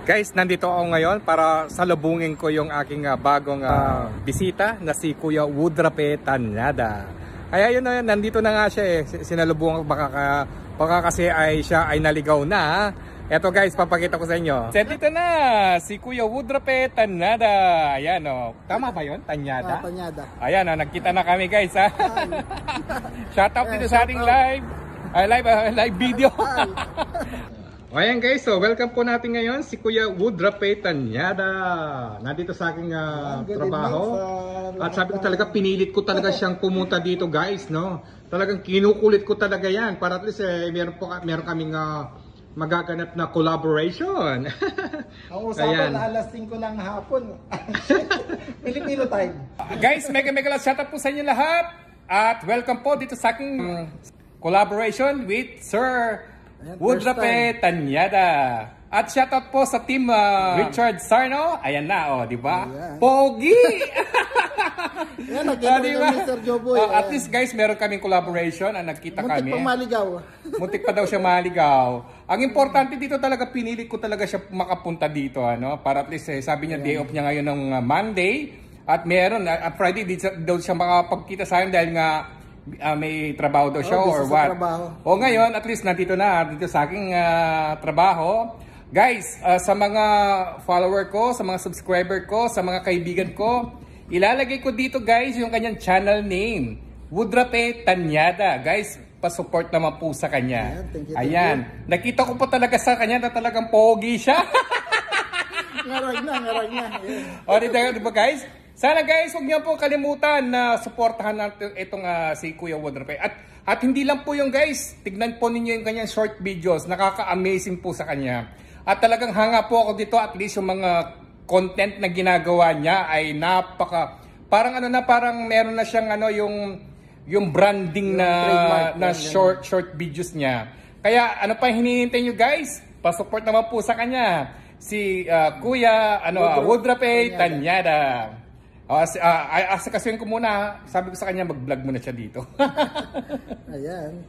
Guys, nandito ako ngayon para salubungin ko yung aking bagong bisita na si Kuya Woodrape Tanyada. Kaya yun na, nandito na nga siya eh. Sinalubungan ko baka kasi siya ay naligaw na. Eto guys, papakita ko sa inyo. Dito na si Kuya Woodrape Tanyada. Ayan o. Tama ba yun? Tanyada? Tanyada. Ayan o, nagkita na kami guys ha. Shout out dito sa ating live video. Ayan guys, so welcome po natin ngayon si Kuya Woodrape Tanyada. Nandito sa aking trabaho. At sabi ko talaga, pinilit ko talaga siyang pumunta dito guys, no? Talagang kinukulit ko talaga yan para at least meron kaming magaganap na collaboration. Ang usapan alas 5 ng hapon. Filipino time. Guys, mega shoutout po sa inyo lahat. At welcome po dito sa aking collaboration with Sir Woodrape Tanyada. At shoutout po sa team Richard Sarno. Ayan na, di ba? Pogi! Yan, diba? Mr. Joboy. At least guys, meron kaming collaboration. Nagkita kami. Muntik pa maligaw. Muntik pa daw siya maligaw. Ang importante dito talaga, pinili ko talaga siya makapunta dito. Para at least, sabi niya, day off niya ngayon ng Monday. At meron, Friday, daw siya makapagkita sa akin dahil nga may trabaho daw siya or what. O ngayon, at least nandito na, dito sa aking trabaho. Guys, sa mga follower ko, sa mga subscriber ko, sa mga kaibigan ko, ilalagay ko dito guys yung kanyang channel name, Woodrape Tanyada. Guys, pa-support naman po sa kanya. Ayan, nakita ko po talaga sa kanya na talagang pogi siya. Ngarag na. O, diba guys? Sana guys, huwag niyo po kalimutan na suportahan natin itong si Kuya Woodrape. At hindi lang po yung guys, tignan po ninyo yung kanyang short videos. Nakaka-amazing po sa kanya. At talagang hanga po ako dito, at least yung mga content na ginagawa niya ay parang parang meron na siyang yung branding na short videos niya. Kaya ano pa hinihintay niyo guys? Pa-support naman po sa kanya si Kuya Woodrape Tanyada. Asakasuhin ko muna. Sabi ko sa kanya, mag-vlog muna siya dito. Ayan.